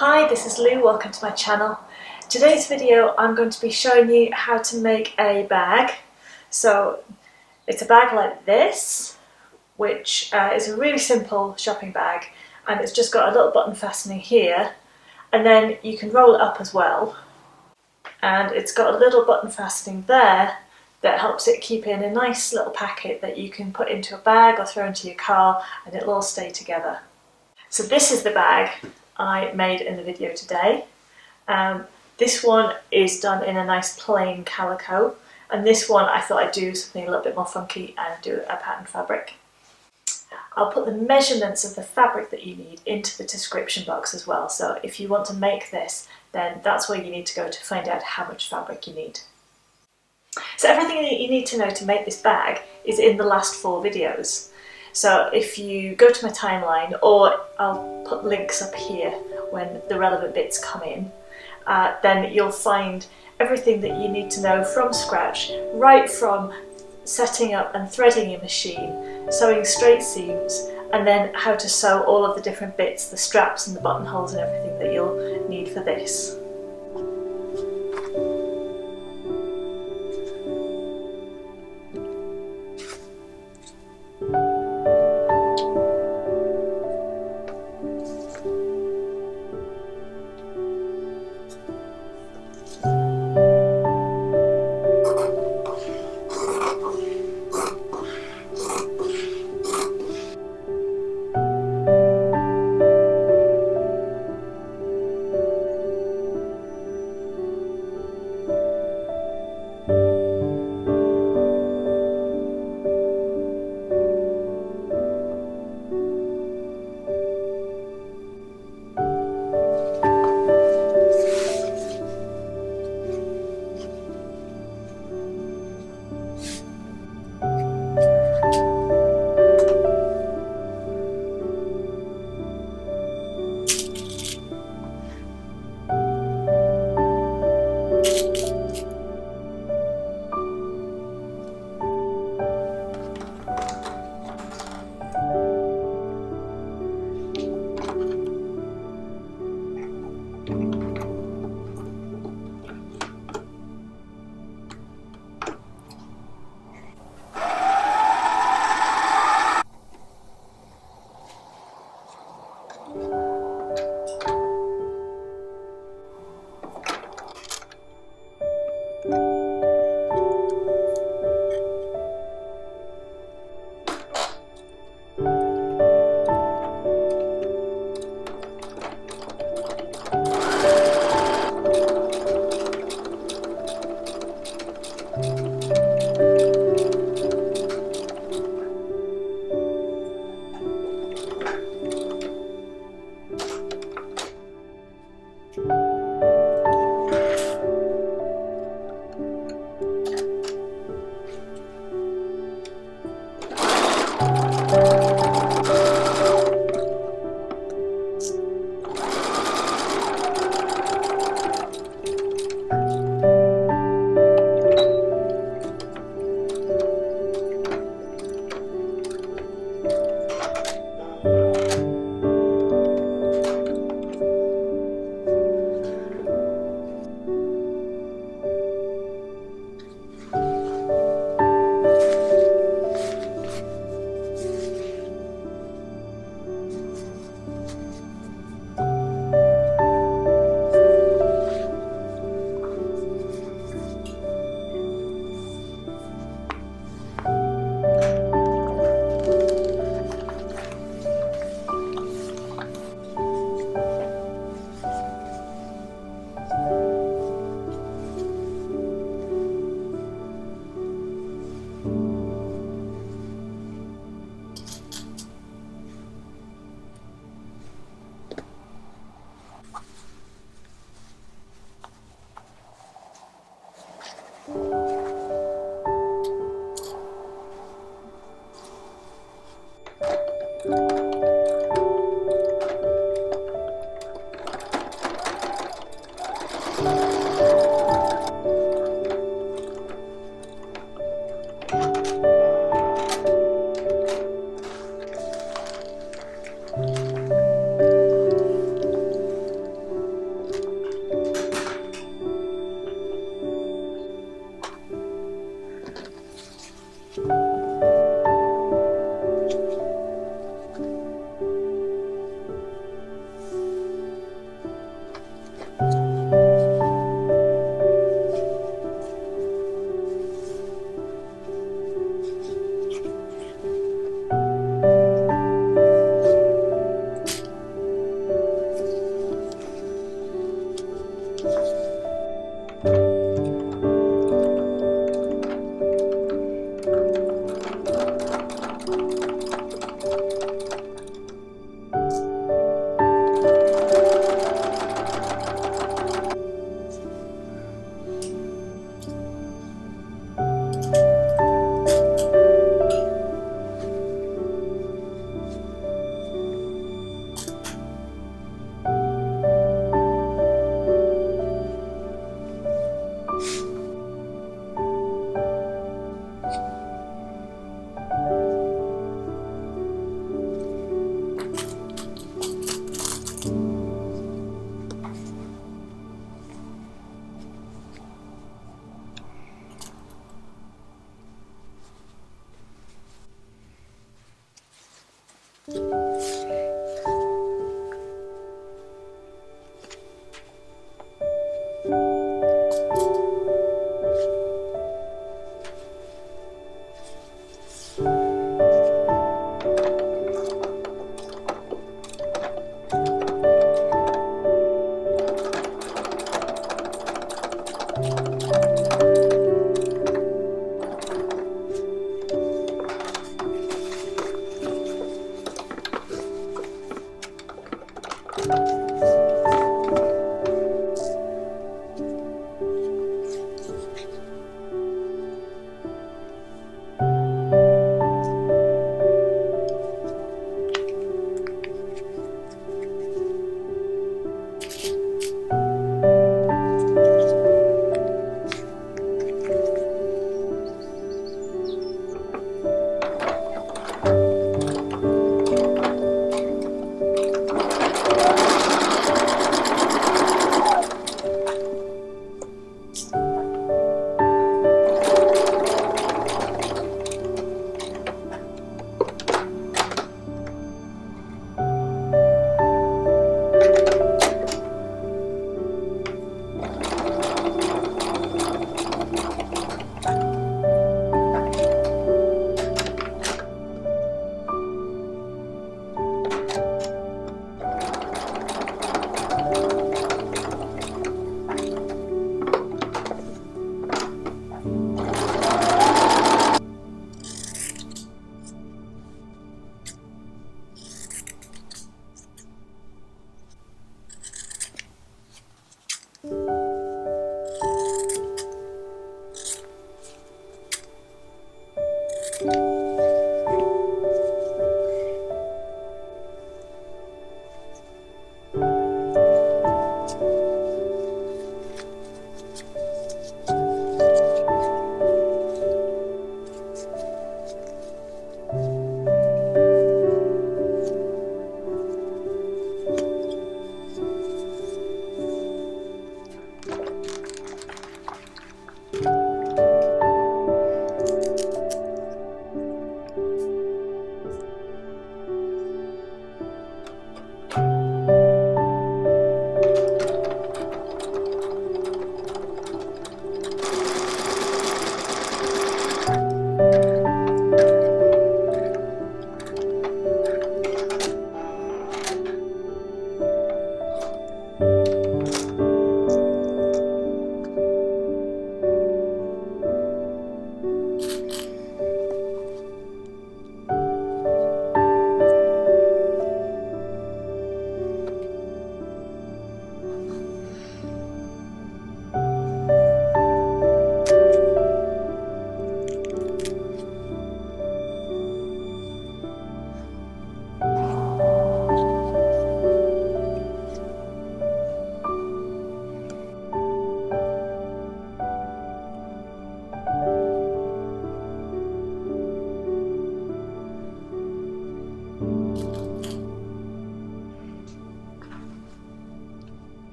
Hi, this is Lou, welcome to my channel. Today's video I'm going to be showing you how to make a bag. So it's a bag like this, which is a really simple shopping bag, and it's just got a little button fastening here, and then you can roll it up as well. And it's got a little button fastening there that helps it keep in a nice little packet that you can put into a bag or throw into your car, and it'll all stay together. So this is the bag I made in the video today. This one is done in a nice plain calico, and this one I thought I'd do something a little bit more funky and do a pattern fabric. I'll put the measurements of the fabric that you need into the description box as well, so if you want to make this, then that's where you need to go to find out how much fabric you need. So everything that you need to know to make this bag is in the last 4 videos. So if you go to my timeline, or I'll put links up here when the relevant bits come in, then you'll find everything that you need to know from scratch, right from setting up and threading your machine, sewing straight seams, and then how to sew all of the different bits, the straps and the buttonholes and everything that you'll need for this.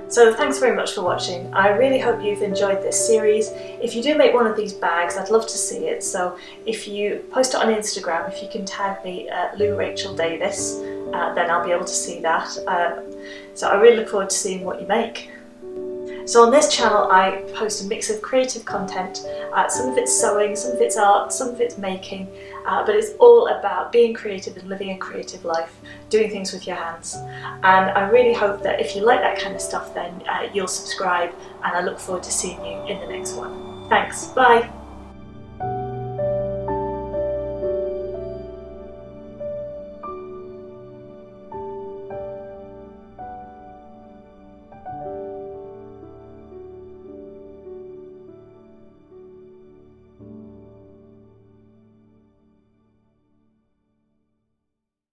So thanks very much for watching. I really hope you've enjoyed this series. If you do make one of these bags, I'd love to see it. So if you post it on Instagram, if you can tag me Lou Rachel Davis, then I'll be able to see that. So I really look forward to seeing what you make. So on this channel I post a mix of creative content, some of it's sewing, some of it's art, some of it's making, but it's all about being creative and living a creative life, doing things with your hands. And I really hope that if you like that kind of stuff, then you'll subscribe, and I look forward to seeing you in the next one. Thanks, bye!